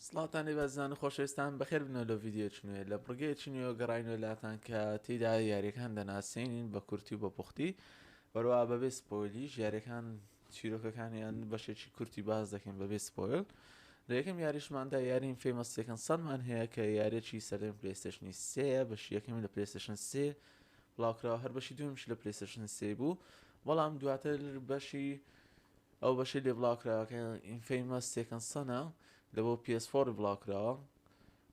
سڵاتانی بەزان و خۆشەویستان بەخێر بنەوە لە ڤیدیۆی نوێ لە بڕگەیەکی نوێ گەڕاینەوە لاتان کە تێیدا یاریەکان دەناسێنین بە کورتی و بە پوختی بەروە بەبێ سپۆیلیش یاریەکان چیرۆکەکانیان بەشێکی کورتی باز دەکەین بەبێ سپۆیل. لە یەکەم یاریشماندا یارین فێمەسێکن سەدمان هەیە کە یاریەکی سەردەمی پلەیستێشنی 3 بەشی یەکەمی لە پلەیستێشن 3 بڵاوکراوە، هەر بەشی دووەمیش لە پلەیستێشن 3 بوو، بەڵام دواتر بەشی ئەو بەشی لێ بڵاوکراوەکە ئینفەیمەس سێکەند سەنە لە بۆ PS4 بڵاوکراوە،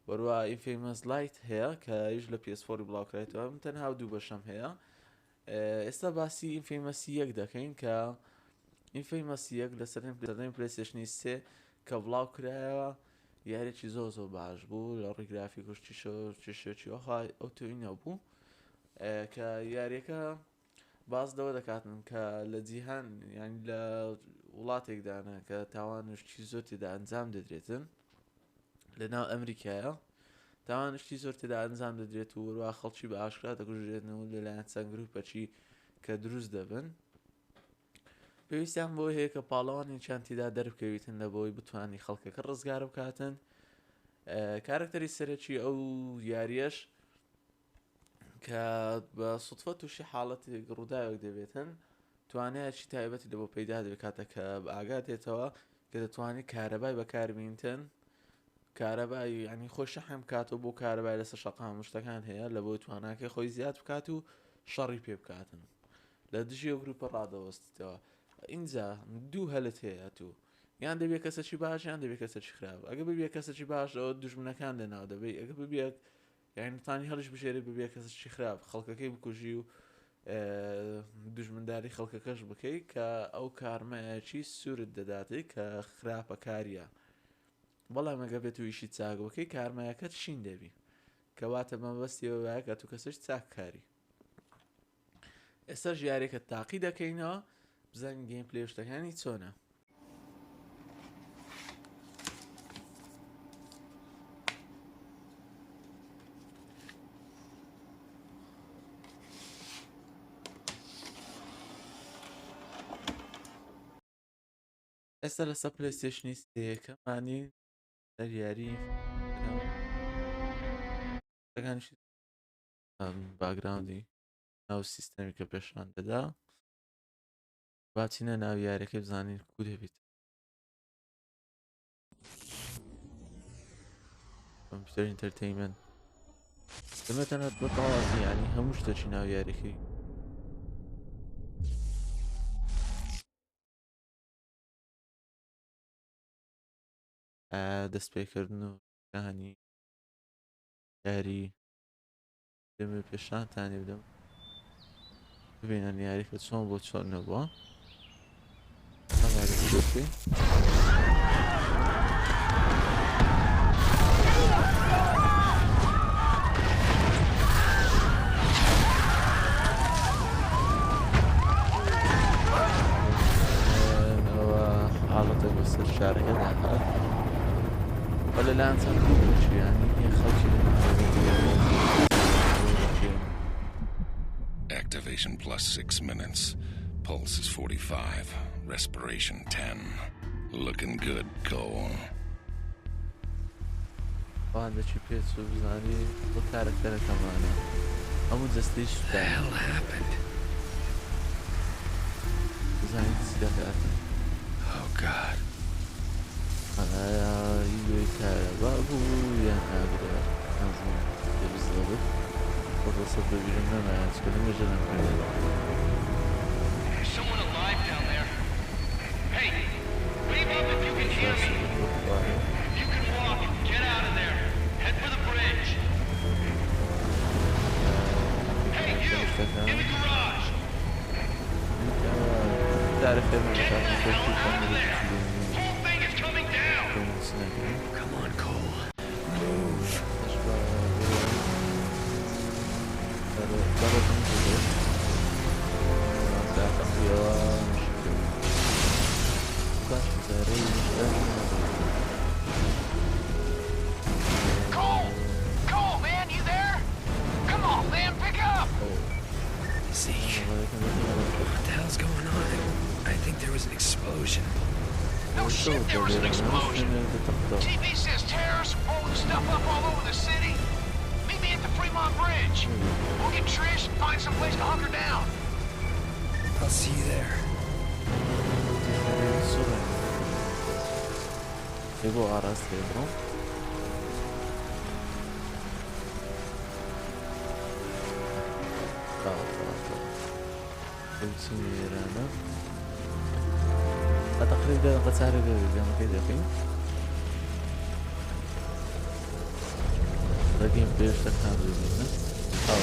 وەروە ئینفەیمەس لایت هەیە کە ئەویش لە PS4 بڵاوکرایەوە، تەنها دوو بەشەم هەیە. ئێستا باسی ئینفەیمەسی یەک دەکەین کە ئینفەیمەسی یەک لە سەردەمی پلەیستێشنی 3 کە بڵاوکرایەوە یاریێکی زۆر باش بوو لە ڕووی گرافیکوش چیشێکی ئەو توینە بوو کە یاریەکە باز لەوە دەکاتن کە لە جیهان یانی لە وڵاتێکدانە کە تاوانشتی زۆر تێدا ئەنجام دەدرێتن لە ناو ئەمریکایە، تاوانشتی زۆر تێدا ئەنجام دەدرێت و وەروە خەڵکی بە ئاشکرا دەکوژرێتنەوە لەلایەن چەند گروپەکی کە دروست دەبن. پێویستیان بۆ هەیە کە پاڵەوانێکیان تێدا دەربکەویتن لە بۆی بتوانی خەڵکەکە ڕزگار بکاتن. کارکتەری سەرەکی ئەو یاریەش کە بە سوتفە تووشی حاڵەتی ڕووداوێک دەبێتن توانایەکی تایبەتی لە بۆ پەیدا دەبێت کاتە کە ئاگا دێتەوە کە دەتوانێت کارەبای بەکاربێنتن، کارەبای ینی خۆی شەحم بکاتەوە بۆ کارەبای لەسەر شەقام شتەکان هەیە لە بۆ تواناکەی خۆی زیاد بکات و شەڕی پێ بکاتن لە دژی ئەو گروپە ڕادەوەستیتەوە. اینجا دوو هەلت هەیە، تو یان دەبێت کەسێکی باش یان دەبێت کەسێکی خراپ. ئەگە ببێت کەسێکی باش ئەوە دوژمنەکان لەناو دەبێت، ئەگە ببێت یعنی تانی هەڵش بژێری ببێت کەسێکی خراپ خەڵکەکەی بکوژی و دوژمنداری خەڵکەکەش بکەیت کە ئەو کارمەیەکی سوورت دەداتی کە خراپە کاریە. بەڵام ئەگە بێت و ئیشی چاک بکەی کارمایەکەت شین دەبی کەواتە مەبەستیەوە وایە کە تو کەسێک چاک کاری. ئێستا ژیارێکە تاقی دەکەینەوە بزانین گەیمپلەی شتەکانی چۆنە. ئێستا لەسەر پلەیستێشنی سێیەکەمانی سەر یاری شتەکانیشی باگراوندی ناو سیستەمی کە پێشان دەدا باچینە ناو یاریەکەی بزانین کو دەبێت. کۆمپیوتەر ئینتەرتەینمەنت دەمێتەنەوە بە تەواوی ینی هەموو شتێکی ناو یاریەکەی. دەست پێکردن و کانی یاری دەمێ پێشانتانی بدەم ببینن یاریکە چۆن بۆ چۆن نەبووە. حاڵەتە بەسەر شارەکە داهات بە لەلایەن چەند گروپێکی یانی خەڵکی Activation plus 6 minutes. Pulse is 45. Respiration 10. Looking good, Cole. باندێکی پێچ و بزانی بۆ کارەکتەرەکەمانە هەموو جەستەی شتە. The hell happened? بزانی چی دەکاتن. Oh God. ئایا ویدیۆی کارەبا بوو یان ئاگرا نازانم دەبیستەوە بەڕێسەر ببیرم نەمایە چکە لەمێژە نەمکردن. There's someone alive down there. Hey, wave up if you can hear me. If you can walk, get out of there. Head for the bridge. Hey, you! In the garage! تعرف Get the hell out of there! Whole thing is coming down! Come on, Cole. Move. Cole! Cole, man, you there? Come on, man, pick up! Zeke. What the hell's going on? I think there was an explosion. No shit, there was an explosion! TV says terror up all over the city? Meet me at the Fremont Bridge. We'll get Trish and find some place to hunker down. I'll see you there. بۆ ئاراستێ بڕۆم بچین وێرانە تقریب دقیقە چارە گەمەکەی دەکەین ڕێگەیم پێش دەکان ببینە ئەو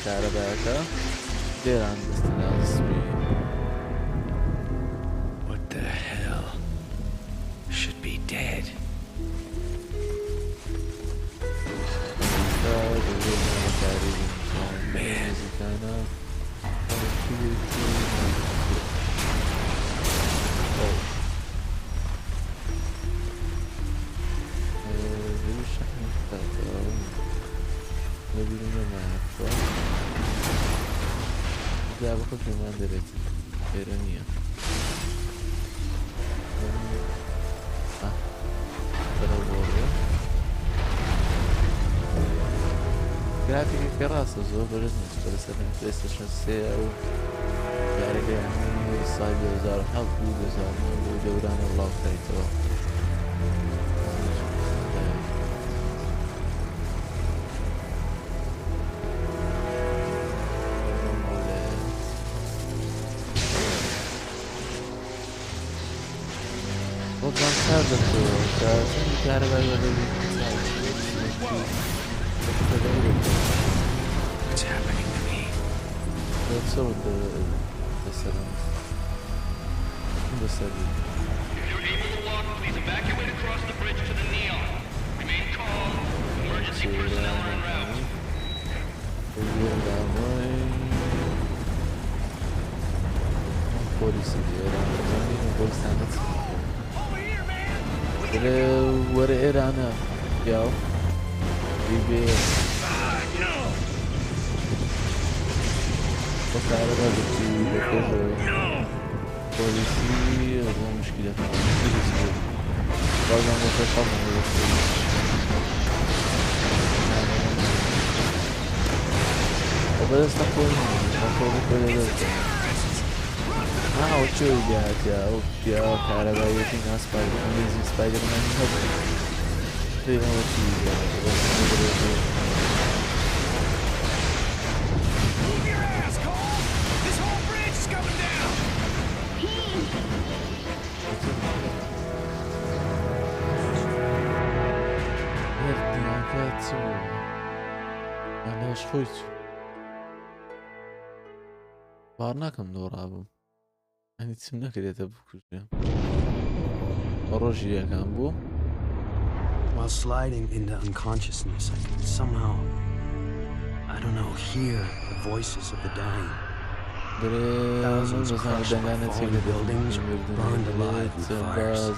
کارەبایەکە لێران دەستناو سپی What the hell? Should be dead. گرافیکی ڕاستە زۆر بەرز نیست بەسەر پلەیستێشن 3 و یاریەکەی ساڵی 2007 و 2009 بۆ دەورانە بڵاوکرایتەوە بۆ جانسار دەکەوە کە چەندی کارەبای وەدەبی What's happening to me? That's so the seven. The seven. If you're able to walk, please evacuate across the bridge to the Neon. Remain calm. Emergency personnel are en route. Police here. Over here, man! Where Irana? Yo. وكهرباء بتجي بوليسي هو مشكلة بعض المناطق وبدأ استقبل كل ذلك ما هو شو جاء يا كهرباء يمكن ناس سبايدر مان هذا في هو شيء علاش خۆیت بار ناکەم دۆڕابووم ئەنی چم نەکرێتە بکوژێم ڕۆژی یەکان بوو. While sliding into unconsciousness, I could somehow, I don't know, hear the voices of the dying. Thousands of crushed by fallen buildings burned alive in the fires.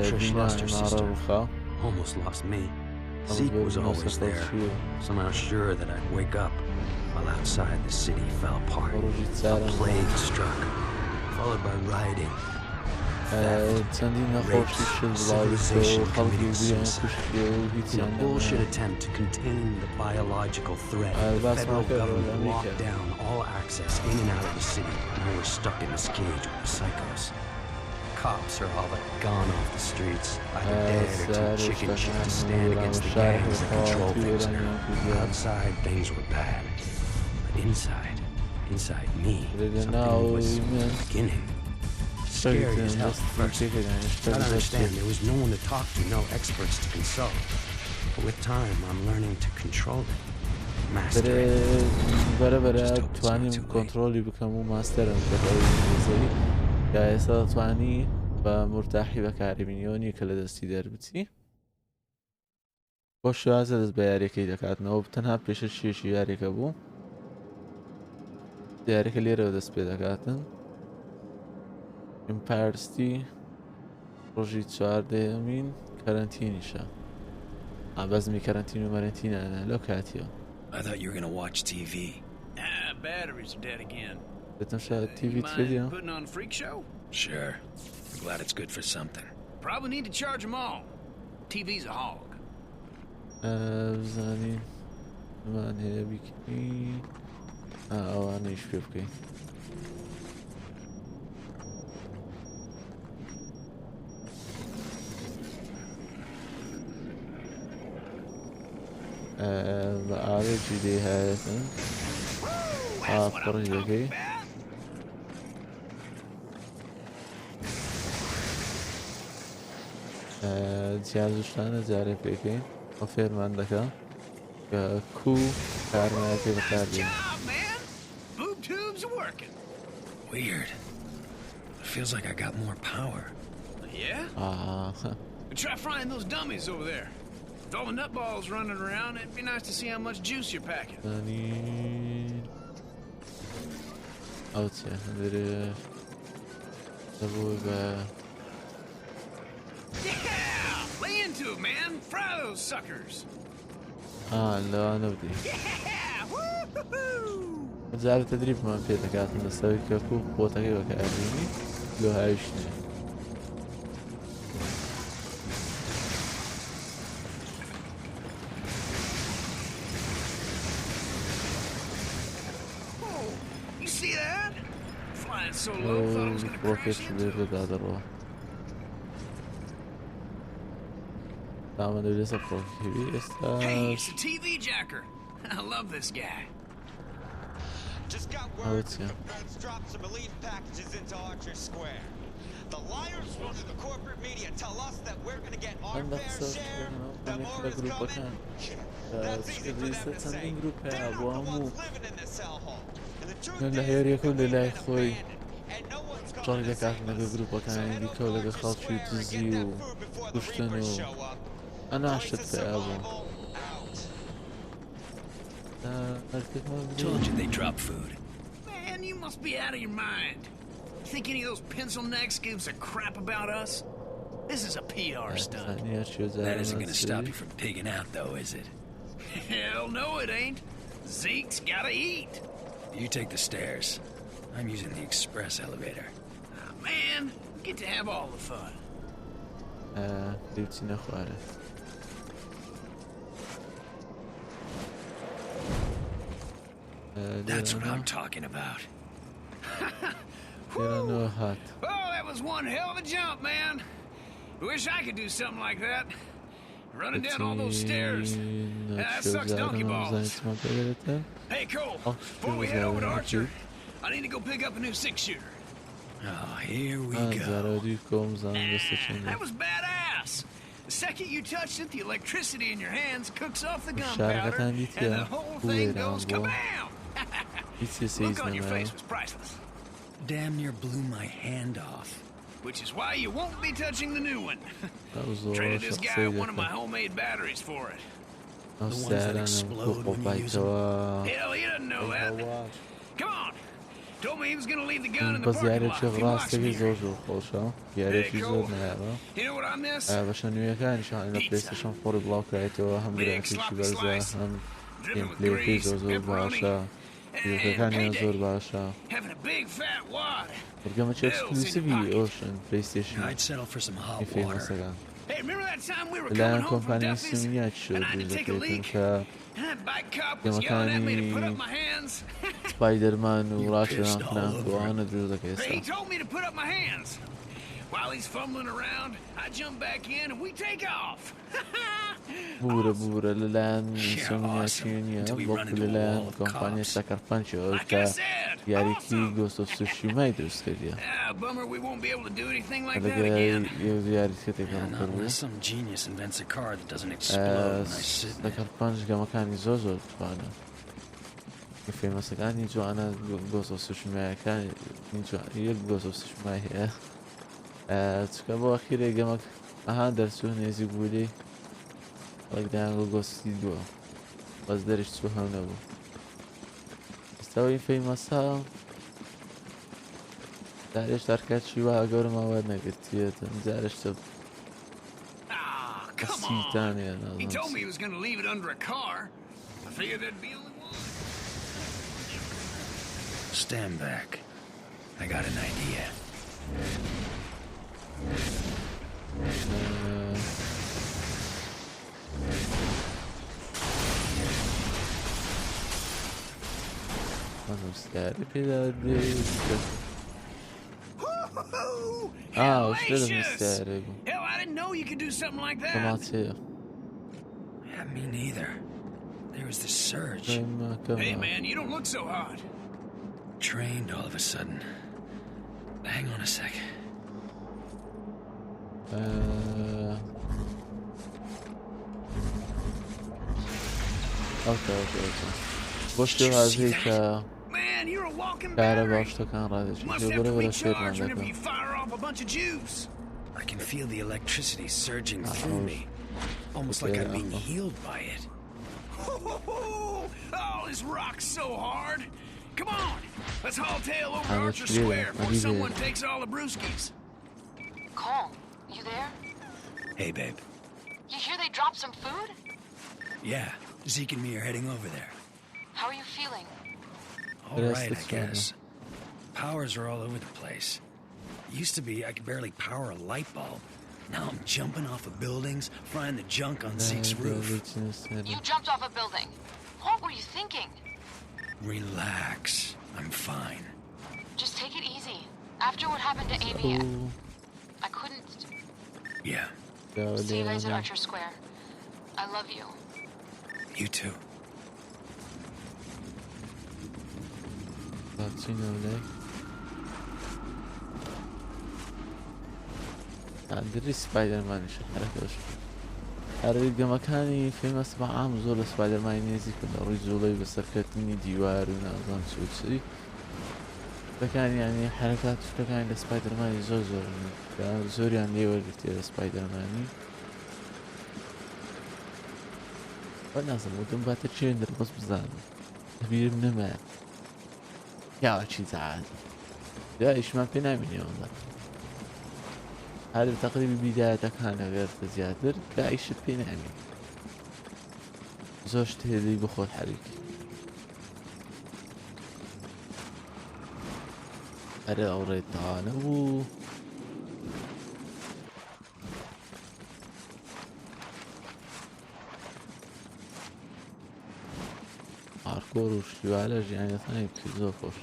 Trish lost her sister, almost lost me. Zeke was always there, somehow sure that I'd wake up while outside the city fell apart. A plague struck, followed by rioting. چەندین نەخۆشی Civilization committing suicide. In a bullshit attempt to contain the biological threat, the federal government locked down all access in and out of the city. Now we're stuck in this cage with the psychos. Cops are all but gone off the streets, either dead or too chicken shit to stand against the gangs that control things here. Outside, things were bad. But inside me, something was beginning. Scary as hell at first. Gotta understand, there was no one to talk to, no experts to consult. But with time, I'm learning to control it. Master it. بەرە توانیم کۆنتڕۆلی بکەم و ماستەرم بەڕێوەی یا ئێستا دەتوانی بە مرتاحی بەکاربینیەوە نییە کە لە دەستی دەربچی بۆ شوازە دەست بە یاریەکەی دەکاتنەوە تەنها پێشە شێشی یاریەکە بوو یاریەکە لێرەوە دەست پێ دەکاتن ئیمپارستی ڕۆژی چواردەیەمین کەرەنتینیشە بەزمی کەرەنتین و مەرەنتینانە لەو کاتیەوە. I thought you were gonna watch TV. Batteries are dead again. TV mind putting on a freak show? Sure. I'm glad it's good for something. Probably need to charge them all. TV's a hog. بزانین من هەیە بیکەی ئەوانەیش پێ بکەین بە ئاوێکی دێ هایەتن ئاپڕی دەکەی جیازشتانە جارێ پێکەین ئەو فێرمان دەکە کە کوو کارمایەکەی بەکاردێن Weird. It feels like I got more power. Yeah? Try frying those dummies over there. With all the nutballs running around, it'd be nice to see how much juice you're packing. Yeah! Lay into it, man! Fry those suckers! لا نبدي. Yeah! Woo-hoo-hoo! جاري تدريب ما في دكات نسوي كفو قوتك وكأنيني لو هايشني You see that? Flying so low, thought it was gonna crash into it. Hey, it's the TV jacker. I love this guy. Just got word the feds dropped some relief packages into Archer Square. The liars running the corporate media tell us that we're going to get our fair share. The more is coming. That's easy for them to say. They're not the ones living in this hellhole. And the truth is, they're going to get abandoned. And no one's coming to save us. So head over to Archer Square and get that food before the Reapers show up. Voice of survival out. Told you they drop food. Man, you must be out of your mind. You think any of those pencil necks gives a crap about us? This is a PR stunt. That isn't gonna stop you from pigging out, though, is it? Hell no, it ain't. Zeke's gotta eat. You take the stairs. I'm using the express elevator. Man, get to have all the fun. That's what I'm talking about. Oh, that was one hell of a jump, man. Wish I could do something like that. Running down all those stairs. That sucks donkey balls. Hey, Cole, before we head over to Archer, I need to go pick up a new 6-shooter. Oh, here we go. That was badass. The second you touch it, the electricity in your hands cooks off the gunpowder, and the whole thing goes kabam! Look on your face was priceless. Damn near blew my hand off. Which is why you won't be touching the new one. Traded this guy one of my homemade batteries for it. The ones that explode when you use them. Hell, he doesn't know that. Come on. Told me he was going to leave the gun in the parking lot. He watched me here. Hey, Cole, you know what I miss? Big sloppy slice. Dripping with grease, pepperoni, and payday. Having a big fat wad. Bills in your pocket. I'd settle for some hot water. Hey, remember that time we were coming home from Duffy's? And I had to take a leak? And that bike cop was yelling at me to put up my hands. Spider-Man pissed all over But he told me to put up my hands. While he's fumbling around, I jump back in and we take off. بورە لەلایەن سۆمینیاسیونیە بۆکو لەلایەن کۆمپانیای سەکەر پەنچەوە کە یاریەکی گۆست ئۆف سوشیمای دروست کردیە سەکەر پەنج گەمەکانی زۆر توانە فێمەسەکانی جوانە گۆست ئۆف سوشیمایەکانی یەک گۆست ئۆف سوشیمای هەیە چکە بۆ ئەخیرێ گەمەک ئەها دەرچوو نێزی بوولێ وەکدایان بۆ گۆستی دووە بەس دەریش چوو هەم نەبوو ئێستاوەی فەیمەسا جارێش تارکاتشی وە گەورمەوە نەگرتیێتن جارێشتە کەسیتانێ Stand back. I got an idea. مستعري كده وش لازم مستعري Hell, I didn't know you could do something like that. طماطية Yeah, me neither. There was this surge. Hey, man, you don't look so hot. Trained all of a sudden. Hang on a sec. اوكي وش له هذيك Man, you're a walking كهرباء battery. وش كان رادي Must شو have to بقول ولا شيء recharge whenever عندك you fire off a bunch of juice. I can feel the electricity surging through me. Almost like I'm being healed by it. Oh, this rock's so hard. Come on, let's haul tail over I'm Archer actually Square before there. someone takes all the brewskis. Cole, you there? Hey, babe. You hear they dropped some food? Yeah, Zeke and me are heading over there. How are you feeling? All right, I guess. Powers are all over the place. Used to be I could barely power a light bulb. Now I'm jumping off of buildings, frying the junk on Zeke's roof. You jumped off a building. What were you thinking? Relax. I'm fine. Just take it easy. After what happened to Amy, I couldn't... Yeah, See you guys at Archer Square. I love you. you too. عندي سبايدر مان حركة الريقة مكاني في مسبع عام زول سبايدر مان نيزي كل رجولي بسركتني ديوار ونظام سوتسي فكان يعني حركات فكان لسبايدر مان زور يعني ورقتي سبايدر ماني والناس مودن باترشين در بس بزان كبير من يا شي زعل لا ايش ما فينا من يوم هذا تقريبا بداية كان غير زيادة لا ايش فينا يعني زوجتي اللي بخور حريكي أرى أوريت أنا باركور وشوالج يعني ثاني في زوفوش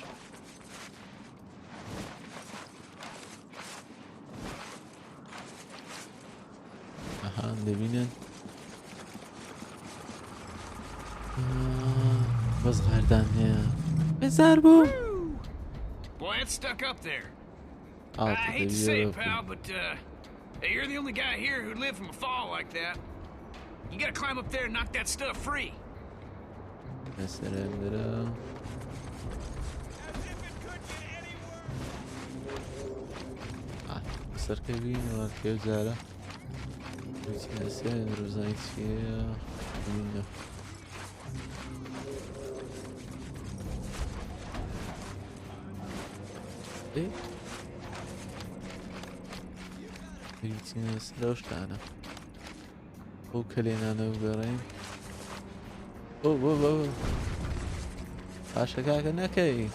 أها نبينا بس غردان هي بزربو Boy, it's stuck up there. Oh, I hate to say it, pal, but hey, you're the only guy here who'd live from a fall like that. You gotta climb up there and knock that stuff free. سركبين واركب زارة ويتنسين روزاني تشيا منه ايه يتنس لوش لعنة هو كلينا انا وقرين اوه عاشقاك نكي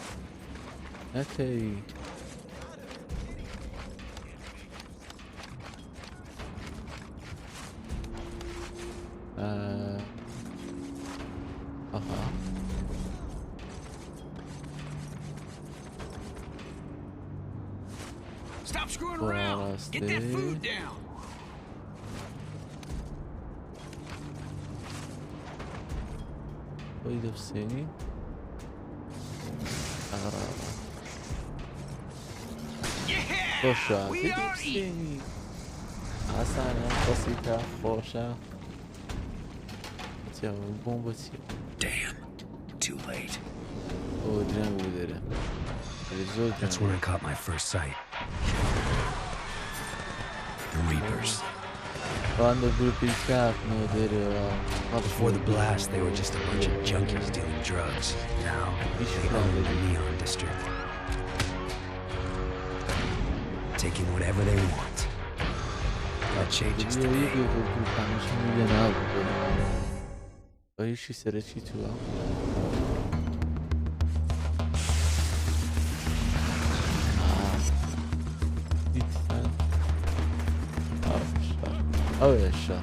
Stop screwing around. Get that food down. Wait a second. Yeah, we are eating. Asana, cosita, roxa. Damn, too late. Oh, damn, That's when I caught my first sight. The Reapers. Before the blast, they were just a bunch of junkies dealing drugs. Now, they own the Neon District. Taking whatever they want. That changes today. She said it, she too. Oh yeah, sure.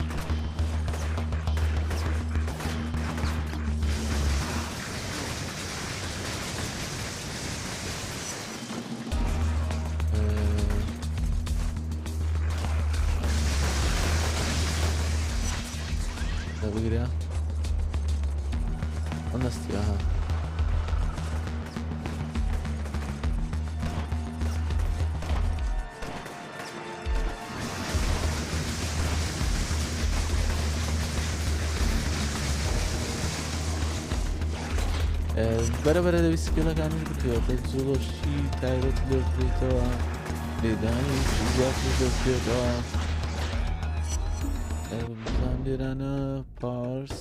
بگیرە ئەو نەستیە ها بەرەبەرە دەویست سکیلەکانیش بکرێتە زۆرشی تایبەت لێ بکرێتەوە لێدانی زیاتر دەستێتەوە بزان لێرانە پارس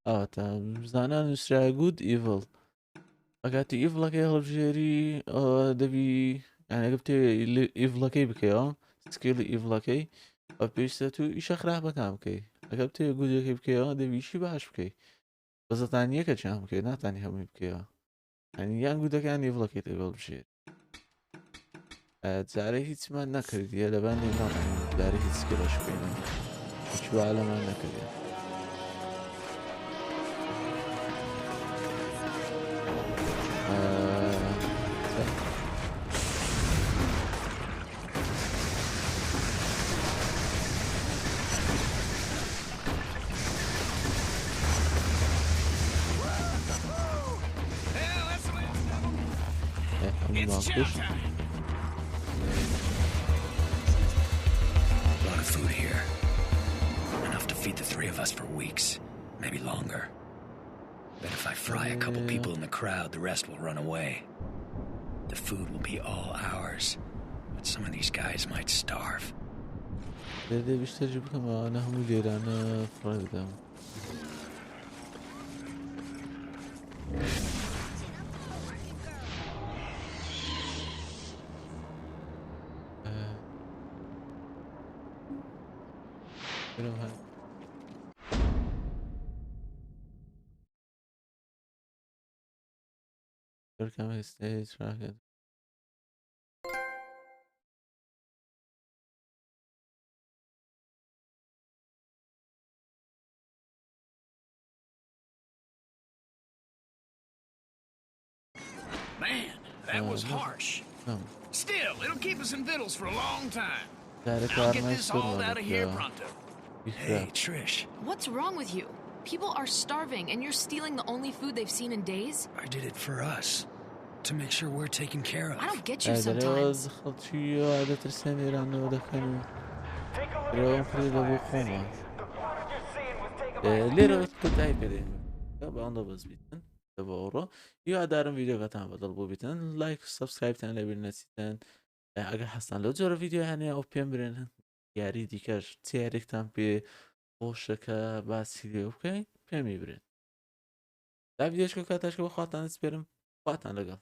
ئاواتە بزانان نووسرای گود ئیڤڵ ئەکاتی ئیڤڵەکەی هەڵبژێری دەبی یانەگە بتێ ئیڤڵەکەی بکەیەوە سکیلی ئیڤڵەکەی بە پێویستە تو ئیشە خراپەکان بکەی ئەگە بتێ گودەکەی بکەیەوە دەبیشی باش بکەی بەزەتانیەکە چیان بکەیت ناتانی هەمووی بکەیەوە هەنی یان گودەکان ئیڤڵەکەی دەبێڵ بژێر جارە هیچمان نەکردیە لەبان نێماڵانی جارە هیچ سکیلەش بکەینە هیچ وعالەمان نەکردێت It's chow time. A lot of food here. Enough to feed the three of us for weeks, maybe longer. But if I fry a couple people in the crowd, the rest will run away. The food will be all ours, but some of these guys might starve. stage rocket. Man, that was harsh. Still, it'll keep us in victuals for a long time. I'll get this hauled out of here pronto. Hey, Trish. What's wrong with you? People are starving and you're stealing the only food they've seen in days? I did it for us. To make sure we're taken care of. I don't get you sometimes. یادارم ڤیدیۆکەتان بەدڵ بوو بیتن لایک و سەبسکرایبتان لەبیر نەچیتن ئەگەر هەستان لەو جۆرە ڤیدیۆ هەنێ ئەو پێم برێن یاری دیکەش چیارێکتان پێ خۆشەکە باسی لێ بکەین پێمی برێن دا ڤیدیۆشکە کاتاشکە بە خواتان سپێرم خواتان لەگەڵ